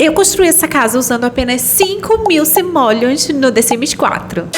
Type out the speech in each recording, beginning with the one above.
Eu construí essa casa usando apenas 5.000 simoleons no The Sims 4.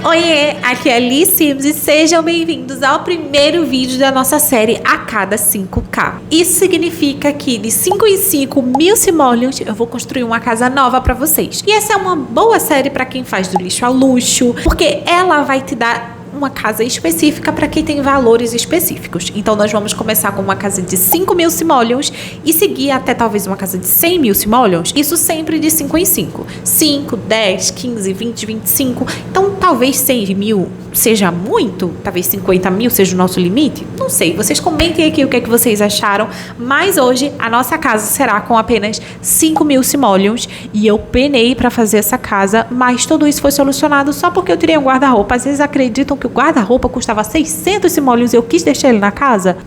Oiê, aqui é Li Sims e sejam bem-vindos ao primeiro vídeo da nossa série A Cada 5K. Isso significa que de 5 em 5 mil simoleons eu vou construir uma casa nova pra vocês. E essa é uma boa série pra quem faz do lixo a luxo, porque ela vai te dar uma casa específica para quem tem valores específicos. Então nós vamos começar com uma casa de 5.000 simoleons e seguir até talvez uma casa de 100.000 simoleons. Isso sempre de 5 em 5. 5, 10, 15, 20, 25. Então talvez 100.000 seja muito. Talvez 50.000 seja o nosso limite. Não sei. Vocês comentem aqui o que é que vocês acharam. Mas hoje a nossa casa será com apenas 5.000 simoleons. E eu penei para fazer essa casa. Mas tudo isso foi solucionado só porque eu tirei um guarda-roupa. Às vezes acreditam que o guarda-roupa custava 600 simoleons e eu quis deixar ele na casa?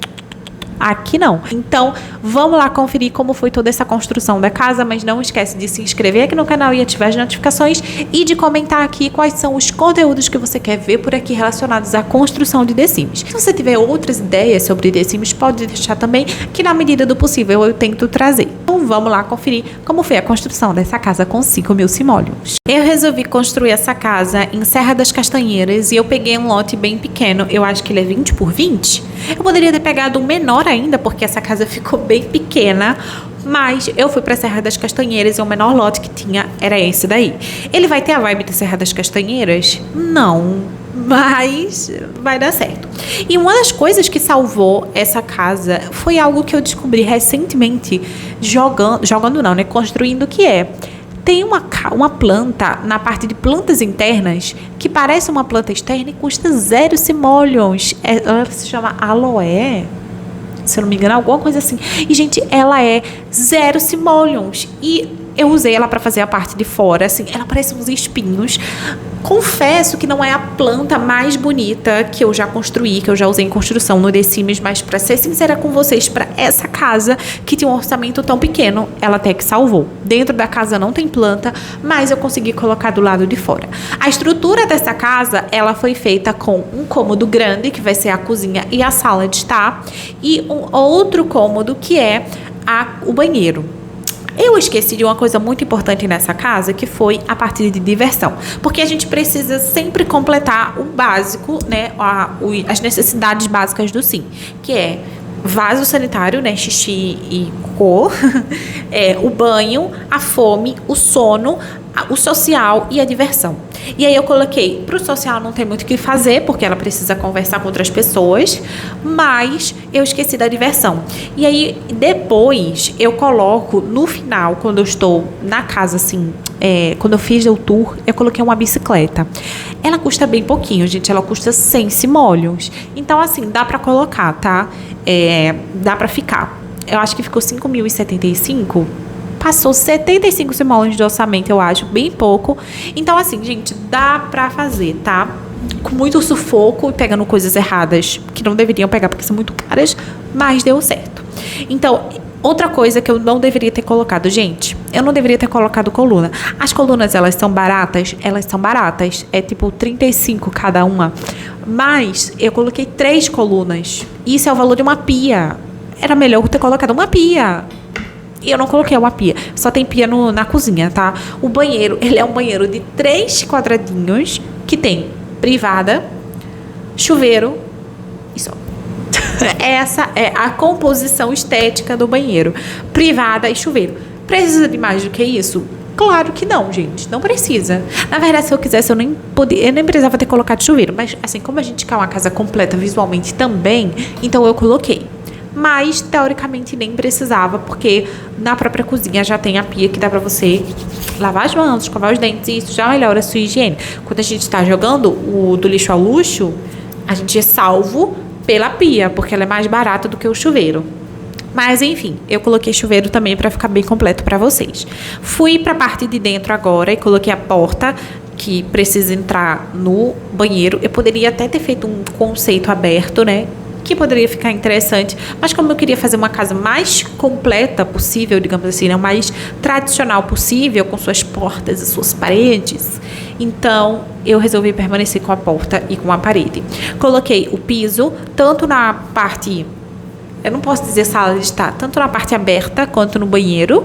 Aqui não. Então, vamos lá conferir como foi toda essa construção da casa, mas não esquece de se inscrever aqui no canal e ativar as notificações e de comentar aqui quais são os conteúdos que você quer ver por aqui relacionados à construção de The Sims. Se você tiver outras ideias sobre The Sims, pode deixar também, que na medida do possível eu tento trazer. Então, vamos lá conferir como foi a construção dessa casa com 5.000 simoleons. Eu resolvi construir essa casa em Serra das Castanheiras e eu peguei um lote bem pequeno, eu acho que ele é 20 por 20. Eu poderia ter pegado um menor ainda, porque essa casa ficou bem pequena, mas eu fui pra Serra das Castanheiras e o menor lote que tinha era esse daí. Ele vai ter a vibe de Serra das Castanheiras? Não, mas vai dar certo. E uma das coisas que salvou essa casa foi algo que eu descobri recentemente jogando não, né? Construindo, que é... Tem uma planta na parte de plantas internas que parece uma planta externa e custa 0 simoleons. Ela se chama aloe, se eu não me engano, alguma coisa assim. E, gente, ela é 0 simoleons. E eu usei ela para fazer a parte de fora, assim, ela parece uns espinhos. Confesso que não é a planta mais bonita que eu já construí, que eu já usei em construção no The Sims, mas para ser sincera com vocês, para essa casa que tinha um orçamento tão pequeno, ela até que salvou. Dentro da casa não tem planta, mas eu consegui colocar do lado de fora. A estrutura dessa casa, ela foi feita com um cômodo grande, que vai ser a cozinha e a sala de estar, e um outro cômodo que é o banheiro. Eu esqueci de uma coisa muito importante nessa casa, que foi a parte de diversão. Porque a gente precisa sempre completar o básico, né? As necessidades básicas do Sim, que é vaso sanitário, né? Xixi e cocô, o banho, a fome, o sono, o social e a diversão. E aí eu coloquei, pro social não tem muito o que fazer, porque ela precisa conversar com outras pessoas, mas eu esqueci da diversão. E aí depois eu coloco no final, quando eu estou na casa assim, quando eu fiz o tour, eu coloquei uma bicicleta. Ela custa bem pouquinho, gente, ela custa 100 simoleons. Então assim, dá pra colocar, tá? Dá pra ficar. Eu acho que ficou 5.075. Passou 75 simoleons de orçamento, eu acho, bem pouco. Então, assim, gente, dá pra fazer, tá? Com muito sufoco e pegando coisas erradas que não deveriam pegar porque são muito caras, mas deu certo. Então, outra coisa que eu não deveria ter colocado, gente, eu não deveria ter colocado coluna. As colunas, elas são baratas? Elas são baratas. É tipo 35 cada uma. Mas eu coloquei 3 colunas. Isso é o valor de uma pia. Era melhor eu ter colocado uma pia. E eu não coloquei uma pia, só tem pia na cozinha, tá? O banheiro, ele é um banheiro de 3 quadradinhos, que tem privada, chuveiro e só. Essa é a composição estética do banheiro. Privada e chuveiro. Precisa de mais do que isso? Claro que não, gente. Não precisa. Na verdade, se eu quisesse, eu nem precisava ter colocado chuveiro. Mas, assim, como a gente quer uma casa completa visualmente também, então eu coloquei. Mas, teoricamente, nem precisava, porque na própria cozinha já tem a pia que dá pra você lavar as mãos, escovar os dentes, e isso já melhora a sua higiene. Quando a gente tá jogando o do lixo ao luxo, a gente é salvo pela pia, porque ela é mais barata do que o chuveiro. Mas, enfim, eu coloquei chuveiro também pra ficar bem completo pra vocês. Fui pra parte de dentro agora e coloquei a porta que precisa entrar no banheiro. Eu poderia até ter feito um conceito aberto, né? Que poderia ficar interessante, mas como eu queria fazer uma casa mais completa possível, digamos assim, né, o mais tradicional possível, com suas portas e suas paredes, então eu resolvi permanecer com a porta e com a parede. Coloquei o piso, tanto na parte eu não posso dizer sala de estar, tanto na parte aberta quanto no banheiro.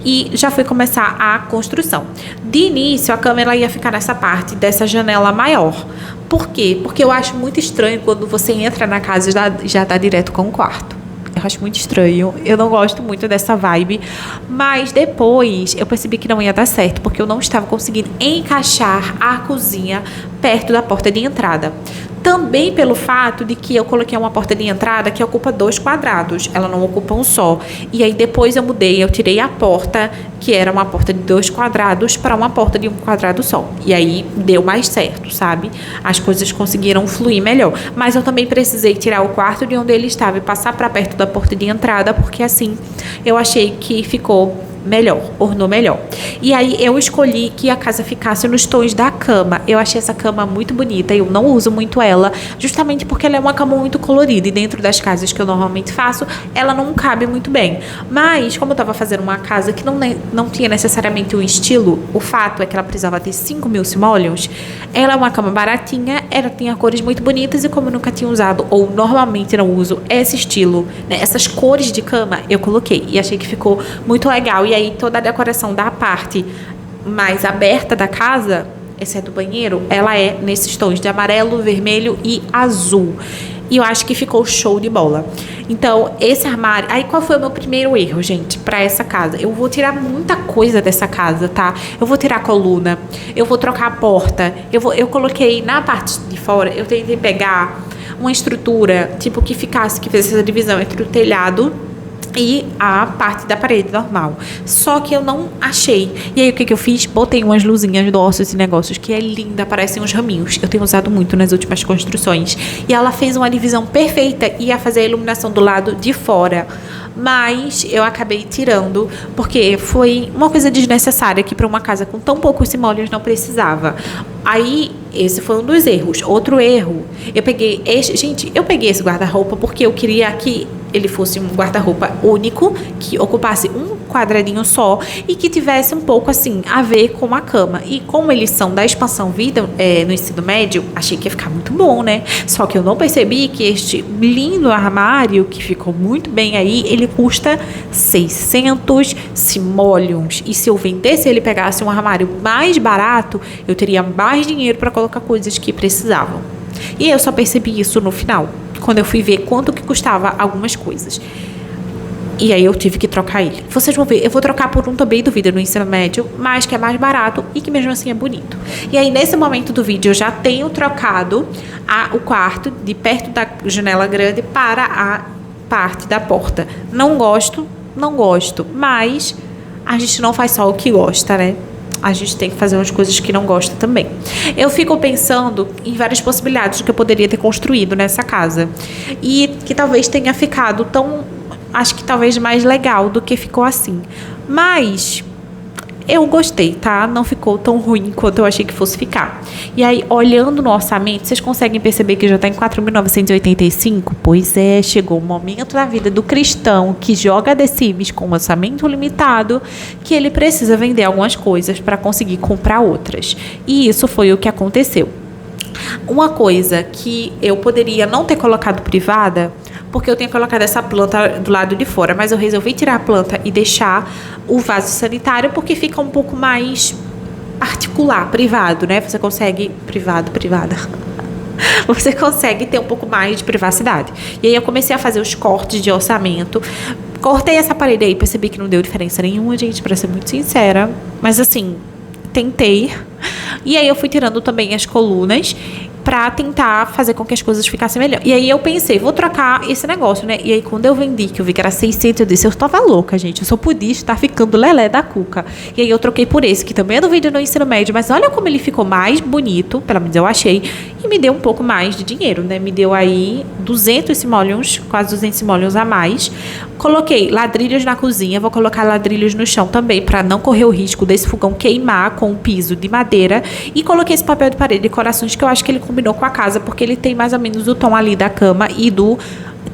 E já foi começar a construção. De início, a cama ela ia ficar nessa parte dessa janela maior. Por quê? Porque eu acho muito estranho quando você entra na casa e já tá direto com o quarto. Eu acho muito estranho. Eu não gosto muito dessa vibe. Mas depois eu percebi que não ia dar certo, porque eu não estava conseguindo encaixar a cozinha perto da porta de entrada. Também pelo fato de que eu coloquei uma porta de entrada que ocupa 2 quadrados, ela não ocupa um só. E aí depois eu mudei, eu tirei a porta, que era uma porta de 2 quadrados, para uma porta de 1 quadrado só. E aí deu mais certo, sabe? As coisas conseguiram fluir melhor. Mas eu também precisei tirar o quarto de onde ele estava e passar para perto da porta de entrada, porque assim eu achei que ficou melhor, ornou melhor. E aí eu escolhi que a casa ficasse nos tons da cama. Eu achei essa cama muito bonita, eu não uso muito ela, justamente porque ela é uma cama muito colorida e dentro das casas que eu normalmente faço, ela não cabe muito bem. Mas como eu tava fazendo uma casa que não tinha necessariamente um estilo, o fato é que ela precisava ter 5.000 simoleons, ela é uma cama baratinha, ela tinha cores muito bonitas e como eu nunca tinha usado, ou normalmente não uso esse estilo, né, essas cores de cama, eu coloquei e achei que ficou muito legal. E aí toda a decoração da parte mais aberta da casa, exceto o banheiro, ela é nesses tons de amarelo, vermelho e azul. E eu acho que ficou show de bola. Então, esse armário... Aí, qual foi o meu primeiro erro, gente, pra essa casa? Eu vou tirar muita coisa dessa casa, tá? Eu vou tirar a coluna, eu vou trocar a porta, eu coloquei na parte de fora, eu tentei pegar uma estrutura, tipo, que fizesse essa divisão entre o telhado e a parte da parede normal. Só que eu não achei. E aí o que eu fiz? Botei umas luzinhas do Ossos e Negócios, que é linda, parecem uns raminhos. Eu tenho usado muito nas últimas construções. E ela fez uma divisão perfeita e ia fazer a iluminação do lado de fora. Mas eu acabei tirando, porque foi uma coisa desnecessária que para uma casa com tão poucos simoleons não precisava. Aí, esse foi um dos erros. Outro erro, eu peguei esse guarda-roupa porque eu queria que ele fosse um guarda-roupa único, que ocupasse um quadradinho só e que tivesse um pouco assim a ver com a cama. E como eles são da expansão vida no ensino médio, achei que ia ficar muito bom, né? Só que eu não percebi que este lindo armário, que ficou muito bem aí, ele custa 600 simoleons. E se eu vendesse ele, pegasse um armário mais barato, eu teria mais dinheiro para colocar coisas que precisavam. E eu só percebi isso no final, quando eu fui ver quanto que custava algumas coisas. E aí eu tive que trocar ele. Vocês vão ver, eu vou trocar por um também do vídeo no ensino médio, mas que é mais barato e que mesmo assim é bonito. E aí nesse momento do vídeo eu já tenho trocado o quarto de perto da janela grande para a parte da porta. Não gosto, mas a gente não faz só o que gosta, né? A gente tem que fazer umas coisas que não gosta também. Eu fico pensando em várias possibilidades que eu poderia ter construído nessa casa. E que talvez tenha ficado acho que talvez mais legal do que ficou assim. Mas eu gostei, tá? Não ficou tão ruim quanto eu achei que fosse ficar. E aí, olhando no orçamento, vocês conseguem perceber que já tá em 4.985? Pois é, chegou o momento da vida do cristão que joga The Sims com orçamento limitado, que ele precisa vender algumas coisas para conseguir comprar outras. E isso foi o que aconteceu. Uma coisa que eu poderia não ter colocado privada, porque eu tinha colocado essa planta do lado de fora, mas eu resolvi tirar a planta e deixar o vaso sanitário, porque fica um pouco mais particular, privado, né? Você consegue... privada. Você consegue ter um pouco mais de privacidade. E aí eu comecei a fazer os cortes de orçamento. Cortei essa parede aí, percebi que não deu diferença nenhuma, gente, pra ser muito sincera. Mas assim, tentei. E aí eu fui tirando também as colunas pra tentar fazer com que as coisas ficassem melhor. E aí eu pensei, vou trocar esse negócio, né? E aí quando eu vendi, que eu vi que era 600, eu disse, eu tava louca, gente. Eu só podia estar ficando lelé da cuca. E aí eu troquei por esse, que também é do vídeo no ensino médio, mas olha como ele ficou mais bonito, pelo menos eu achei, e me deu um pouco mais de dinheiro, né? Me deu aí 200 simoleons, quase 200 simoleons a mais. Coloquei ladrilhos na cozinha, vou colocar ladrilhos no chão também, pra não correr o risco desse fogão queimar com o piso de madeira. E coloquei esse papel de parede de decorações, que eu acho que ele combinou com a casa, porque ele tem mais ou menos o tom ali da cama e do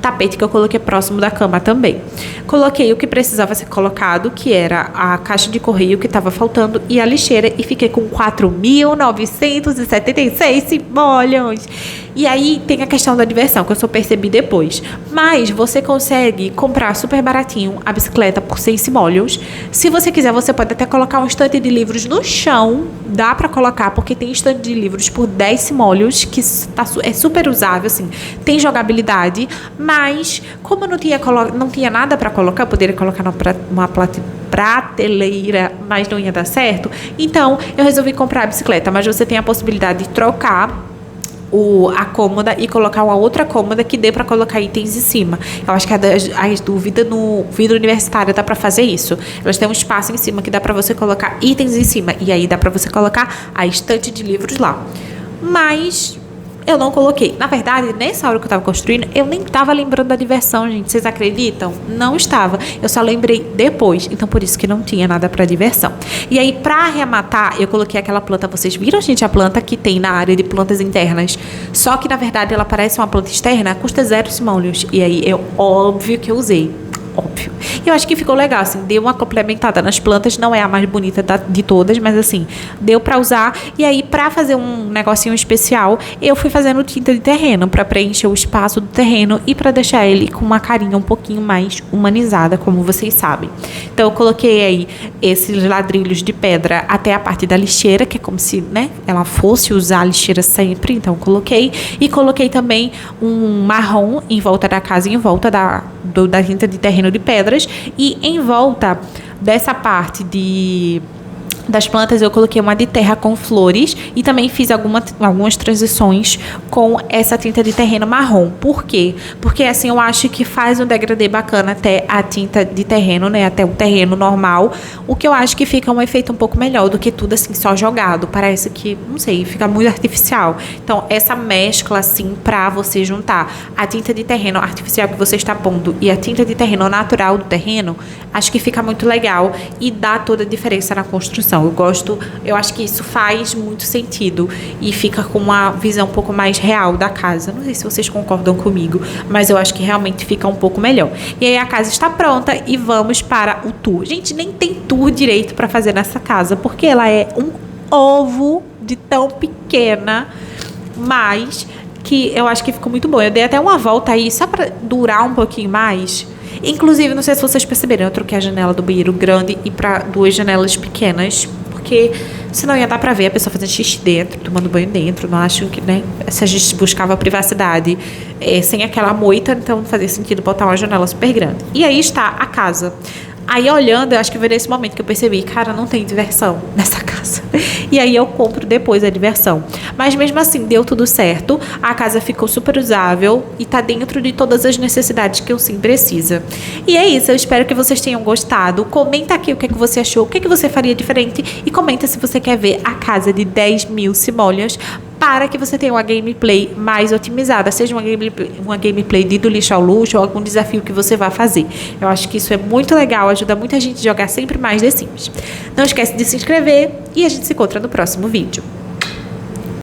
tapete que eu coloquei próximo da cama também. Coloquei o que precisava ser colocado, que era a caixa de correio que estava faltando e a lixeira, e fiquei com 4.976 simoleons. E aí tem a questão da diversão, que eu só percebi depois. Mas você consegue comprar super baratinho a bicicleta por 6 simoleons. Se você quiser, você pode até colocar um estante de livros no chão. Dá pra colocar, porque tem estante de livros por 10 simoleons, que é super usável, assim. Tem jogabilidade, mas como eu não tinha nada pra colocar, eu poderia colocar numa prateleira, mas não ia dar certo. Então, eu resolvi comprar a bicicleta. Mas você tem a possibilidade de trocar a cômoda e colocar uma outra cômoda que dê para colocar itens em cima. Eu acho que as dúvidas no vidro universitário dá para fazer isso. Elas têm um espaço em cima que dá para você colocar itens em cima. E aí dá para você colocar a estante de livros lá. Mas eu não coloquei. Na verdade, nessa hora que eu tava construindo, eu nem tava lembrando da diversão, gente. Vocês acreditam? Não estava. Eu só lembrei depois. Então, por isso que não tinha nada pra diversão. E aí, pra arrematar, eu coloquei aquela planta. Vocês viram, gente, a planta que tem na área de plantas internas? Só que, na verdade, ela parece uma planta externa. Custa 0 simoleons. E aí, óbvio que eu usei. Óbvio. E eu acho que ficou legal, assim, deu uma complementada nas plantas, não é a mais bonita de todas, mas assim, deu pra usar. E aí, pra fazer um negocinho especial, eu fui fazendo tinta de terreno, pra preencher o espaço do terreno e pra deixar ele com uma carinha um pouquinho mais humanizada, como vocês sabem. Então, eu coloquei aí esses ladrilhos de pedra até a parte da lixeira, que é como se, né, ela fosse usar a lixeira sempre, então eu coloquei. E coloquei também um marrom em volta da casa, em volta da tinta de terreno de pedras, e em volta dessa parte das plantas eu coloquei uma de terra com flores e também fiz algumas transições com essa tinta de terreno marrom. Por quê? Porque assim eu acho que faz um degradê bacana até a tinta de terreno, né? Até o terreno normal. O que eu acho que fica um efeito um pouco melhor do que tudo assim só jogado. Parece que, não sei, fica muito artificial. Então essa mescla assim pra você juntar a tinta de terreno artificial que você está pondo e a tinta de terreno natural do terreno, acho que fica muito legal e dá toda a diferença na construção. Eu acho que isso faz muito sentido e fica com uma visão um pouco mais real da casa. Não sei se vocês concordam comigo, mas eu acho que realmente fica um pouco melhor. E aí a casa está pronta e vamos para o tour. Gente, nem tem tour direito para fazer nessa casa, porque ela é um ovo de tão pequena, mas que eu acho que ficou muito bom. Eu dei até uma volta aí só para durar um pouquinho mais. Inclusive, não sei se vocês perceberam, eu troquei a janela do banheiro grande e para 2 janelas pequenas, porque senão ia dar pra ver a pessoa fazendo xixi dentro, tomando banho dentro. Não acho que, né, se a gente buscava privacidade sem aquela moita, então não fazia sentido botar uma janela super grande. E aí está a casa. Aí olhando, eu acho que foi nesse momento que eu percebi, cara, não tem diversão nessa casa. E aí eu compro depois a diversão. Mas mesmo assim, deu tudo certo. A casa ficou super usável e tá dentro de todas as necessidades que o Sim precisa. E é isso, eu espero que vocês tenham gostado. Comenta aqui o que você achou, o que você faria diferente. E comenta se você quer ver a casa de 10.000 simoleons, para que você tenha uma gameplay mais otimizada, seja uma gameplay de do lixo ao luxo ou algum desafio que você vá fazer. Eu acho que isso é muito legal, ajuda muita gente a jogar sempre mais The Sims. Não esquece de se inscrever e a gente se encontra no próximo vídeo.